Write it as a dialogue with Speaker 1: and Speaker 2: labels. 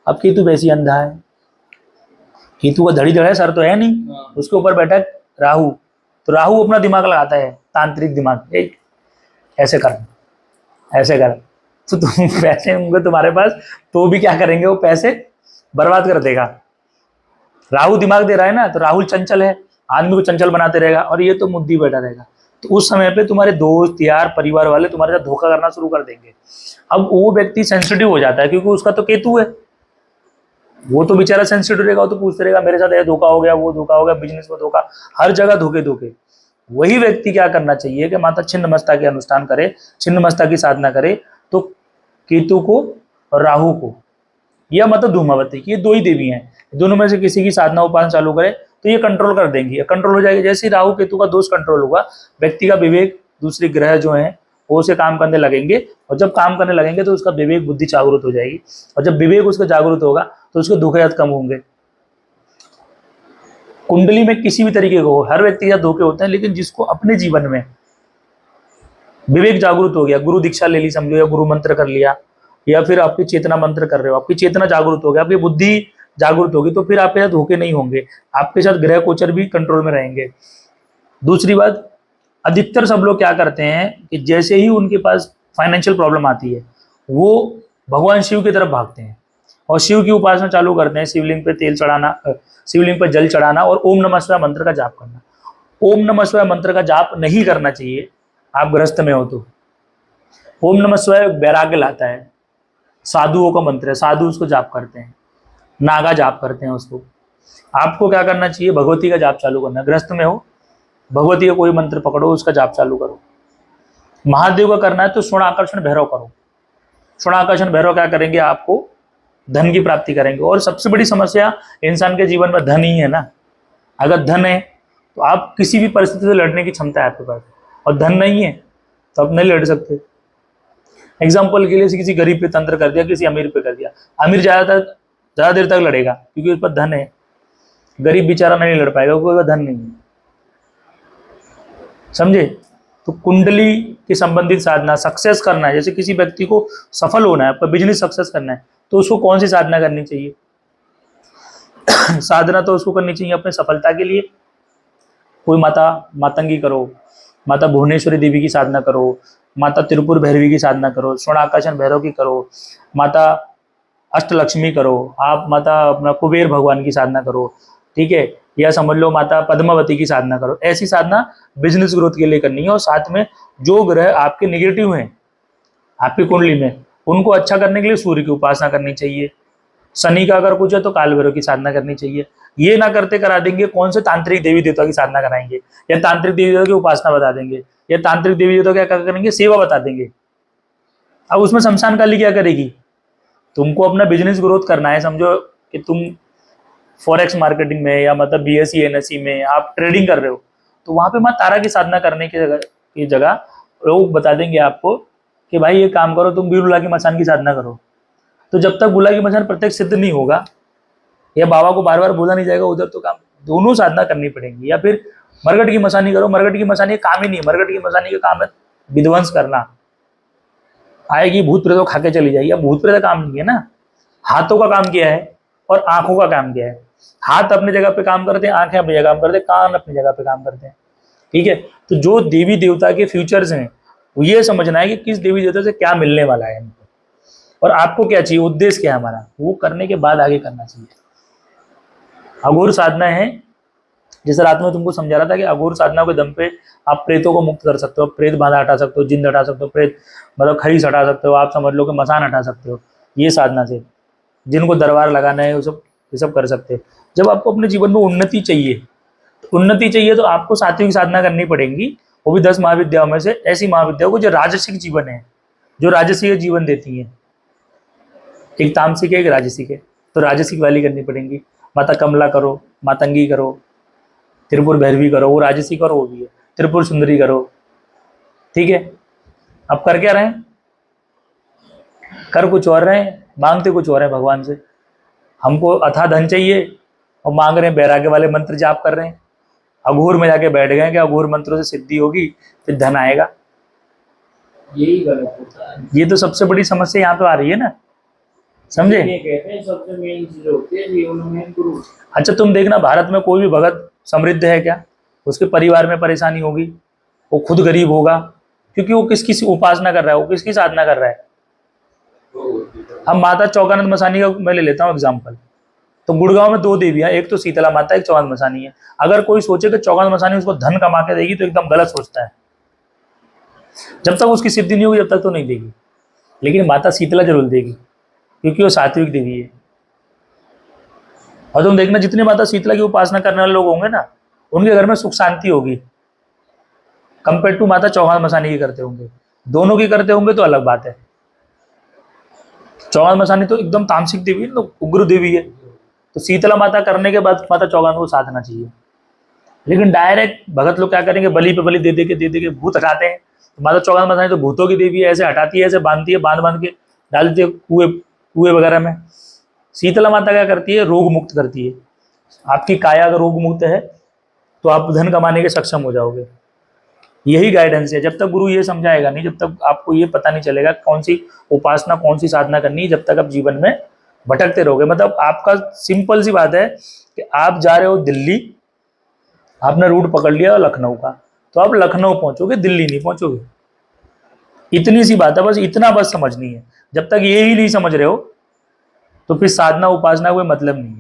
Speaker 1: अब केतु वैसी अंधा है, केतु का धड़ी धड़ है, सर तो है नहीं, उसके ऊपर बैठा है राहु। तो राहु अपना दिमाग लगाता है, तांत्रिक दिमाग, ऐसे कर, ऐसे कर, तो तुम पैसे होंगे तुम्हारे पास तो भी क्या करेंगे, वो पैसे बर्बाद कर देगा। राहु दिमाग दे रहा है ना, तो राहुल चंचल है, आदमी को चंचल बनाते रहेगा, और ये तो मुद्दी बैठा रहेगा। तो उस समय पे तुम्हारे दोस्त यार परिवार वाले तुम्हारे साथ धोखा करना शुरू कर देंगे। अब वो व्यक्ति सेंसिटिव हो जाता है, क्योंकि उसका तो केतु है, वो तो बेचारा सेंसिटिव रहेगा, वो तो पूछते रहेगा मेरे साथ ये धोखा हो गया, वो धोखा हो गया, बिजनेस में धोखा, हर जगह धोखे धोखे। वही व्यक्ति क्या करना चाहिए कि माता छिन्नमस्ता के अनुष्ठान करे, छिन्नमस्ता की साधना करे, तो केतु को और राहु को, या माता धूमावती की, ये दो ही देवी हैं, दोनों में से किसी की साधना उपासना चालू करे तो ये कंट्रोल कर देंगी, कंट्रोल हो जाएगी। जैसे राहु केतु का दोष कंट्रोल होगा, व्यक्ति का विवेक, दूसरे ग्रह जो हैं वो उसे काम करने लगेंगे, और जब काम करने लगेंगे तो उसका विवेक बुद्धि जागृत हो जाएगी, और जब विवेक उसका जागृत होगा तो उसके धोखे कम होंगे। कुंडली में किसी भी तरीके को, हर व्यक्ति के साथ धोखे होते हैं, लेकिन जिसको अपने जीवन में विवेक जागृत हो गया, गुरु दीक्षा ले ली समझो, या गुरु मंत्र कर लिया, या फिर आपकी चेतना मंत्र कर रहे हो, आपकी चेतना जागृत हो गया, आपकी बुद्धि जागृत होगी, तो फिर आपके साथ धोखे नहीं होंगे, आपके साथ ग्रह गोचर भी कंट्रोल में रहेंगे। दूसरी बात, अधिकतर सब लोग क्या करते हैं कि जैसे ही उनके पास फाइनेंशियल प्रॉब्लम आती है, वो भगवान शिव की तरफ भागते हैं और शिव की उपासना चालू करते हैं, शिवलिंग पे तेल चढ़ाना, शिवलिंग पर जल चढ़ाना, और ओम नमः शिवाय मंत्र का जाप करना। ओम नमः शिवाय मंत्र का जाप नहीं करना चाहिए, आप ग्रस्त में हो तो। ओम नमः शिवाय वैराग्य लाता है, साधुओं का मंत्र है, साधु उसको जाप करते हैं, नागा जाप करते हैं उसको। आपको क्या करना चाहिए, भगवती का जाप चालू करना। ग्रस्त में हो, भगवती का कोई मंत्र पकड़ो, उसका जाप चालू करो। महादेव का करना है तो स्वर्ण आकर्षण भैरव करो। स्वर्ण आकर्षण भैरव क्या करेंगे, आपको धन की प्राप्ति करेंगे। और सबसे बड़ी समस्या इंसान के जीवन में धन ही है ना। अगर धन है तो आप किसी भी परिस्थिति से लड़ने की क्षमता है आपके पास, और धन नहीं है तो आप नहीं लड़ सकते। एग्जाम्पल के लिए किसी गरीब पे तंत्र कर दिया, किसी अमीर पे कर दिया, अमीर ज्यादा देर तक लड़ेगा क्योंकि उस पर धन है, गरीब बेचारा नहीं लड़ पाएगा क्योंकि धन नहीं है। समझे? तो कुंडली के संबंधित साधना, सक्सेस करना है, जैसे किसी व्यक्ति को सफल होना है, आपका बिजनेस सक्सेस करना है, तो उसको कौन सी साधना करनी चाहिए? साधना तो उसको करनी चाहिए अपने सफलता के लिए। कोई माता मातंगी करो, माता भुवनेश्वरी देवी की साधना करो, माता त्रिपुर भैरवी की साधना करो, स्वर्ण आकर्षण भैरव की करो, माता अष्टलक्ष्मी करो, आप माता अपना कुबेर भगवान की साधना करो, ठीक है, या समझ लो माता पद्मावती की साधना करो। ऐसी साधना बिजनेस ग्रोथ के लिए करनी है। और साथ में जो ग्रह आपके नेगेटिव हैं आपकी कुंडली में, उनको अच्छा करने के लिए सूर्य की उपासना करनी चाहिए। शनि का अगर कुछ है तो काल भैरव की साधना करनी चाहिए। ये ना करते करा देंगे कौन से तांत्रिक देवी देवता की साधना कराएंगे, या तांत्रिक देवी देवता की उपासना बता देंगे, या तांत्रिक देवी देवता क्या करेंगे, सेवा बता देंगे। अब उसमें शमशान काली क्या करेगी? तुमको अपना बिजनेस ग्रोथ करना है, समझो कि तुम फॉरेक्स मार्केटिंग में या मतलब बीएससी एनएससी में आप ट्रेडिंग कर रहे हो, तो वहां पे मां तारा की साधना करने की जगह लोग बता देंगे आपको कि भाई ये काम करो, तुम बिरुला की मसान की साधना करो। तो जब तक बुला की मसान प्रत्यक्ष सिद्ध नहीं होगा, या बाबा को बार बार बोला नहीं जाएगा उधर, तो काम दोनों साधना करनी पड़ेगी। या फिर मरगट की मसानी करो, मरगट की मसानी काम ही नहीं है, मरगट की मसानी का काम है विध्वंस करना। आएगी भूत प्रेत खा के चली जाएगी, अब भूत प्रेत काम नहीं है ना। हाथों का काम किया है और आंखों का काम किया है। हाथ अपनी जगह पे काम करते हैं, आंखें अपनी जगह काम करते हैं, कान अपनी जगह पे काम करते हैं, ठीक है। तो जो देवी देवता के फ्यूचर्स हैं, वो ये समझना है कि किस देवी देवता से क्या मिलने वाला है हमको, और आपको क्या चाहिए, उद्देश्य क्या है हमारा, वो करने के बाद आगे करना चाहिए। अघोर साधना है, जैसे रात में तुमको समझा रहा था कि अघोर साधना के दम पे आप प्रेतों को मुक्त कर सकते हो, प्रेत बाधा हटा सकते हो, जिंद हटा सकते हो, प्रेत मतलब खरीस हटा सकते हो, आप समझ लो कि मसान हटा सकते हो, ये साधना से। जिनको दरबार लगाना है वो सब ये सब कर सकते हो। जब आपको अपने जीवन में उन्नति चाहिए, तो आपको सात्विक साधना करनी पड़ेगी, वो भी 10 महाविद्याओं में से, ऐसी महाविद्याओं को जो राजसिक जीवन है, जो राजसीय जीवन देती है। एक तामसिक है, एक राजसिक है, तो राजसिक वाली करनी पड़ेंगी। माता कमला करो, मातंगी करो, त्रिपुर भैरवी करो, वो राजसिक और वो भी है, त्रिपुर सुंदरी करो, ठीक है। अब कर क्या रहे हैं, कर कुछ और रहे हैं, मांगते कुछ और है भगवान से। हमको अथाह धन चाहिए और मांग रहे हैं वैराग्य वाले मंत्र जाप कर रहे हैं। अघोर में जाके बैठ गए कि अघोर मंत्रों से सिद्धि होगी फिर धन आएगा।
Speaker 2: यही गलत होता है।
Speaker 1: ये तो सबसे बड़ी समस्या यहाँ पे आ रही है ना। समझे?
Speaker 2: ये कहते हैं सबसे मेन चीज होती है जीवन में गुरु।
Speaker 1: अच्छा तुम देखना, भारत में कोई भी भगत समृद्ध है क्या? उसके परिवार में परेशानी होगी, वो खुद गरीब होगा, क्योंकि वो किसकी उपासना कर रहा है, वो किसकी साधना कर रहा है। अब माता चौकानंद मसानी का मैं ले लेता हूँ एग्जाम्पल। तो गुड़गांव में 2 देवियां, एक तो शीतला माता, एक चौकानंद मसानी है। अगर कोई सोचे कि चौकानंद मसानी उसको धन कमा के देगी तो एकदम गलत सोचता है। जब तक उसकी सिद्धि नहीं होगी जब तक तो नहीं देगी, लेकिन माता शीतला जरूर देगी, क्योंकि वो सात्विक देवी है। और तुम देखना जितने माता शीतला की उपासना करने वाले लोग होंगे ना, उनके घर में सुख शांति होगी, कंपेयर टू माता चौहान मसानी की करते होंगे। दोनों की करते होंगे तो अलग बात है। चौहान मसानी तो एकदम तामसिक देवी है, तो उग्र देवी है, तो शीतला माता करने के बाद माता चौहान को साधना चाहिए। लेकिन डायरेक्ट भगत लोग क्या करेंगे, बलि पे बलि दे दे के भूत हटाते हैं। तो माता चौहान मसानी तो भूतों की देवी है, ऐसे हटाती है, ऐसे बांधती है, बांध बांध के डाल देती है कुएं वगैरह में। शीतला माता क्या करती है, रोग मुक्त करती है। आपकी काया अगर रोग मुक्त है तो आप धन कमाने के सक्षम हो जाओगे। यही गाइडेंस है। जब तक गुरु ये समझाएगा नहीं, जब तक आपको ये पता नहीं चलेगा कौन सी उपासना कौन सी साधना करनी है, जब तक आप जीवन में भटकते रहोगे। मतलब आपका सिंपल सी बात है कि आप जा रहे हो दिल्ली, आपने रूट पकड़ लिया लखनऊ का, तो आप लखनऊ पहुंचोगे, दिल्ली नहीं पहुंचोगे। इतनी सी बात है, बस इतना बस समझनी है। जब तक ये ही नहीं समझ रहे हो तो फिर साधना उपासना कोई मतलब नहीं है।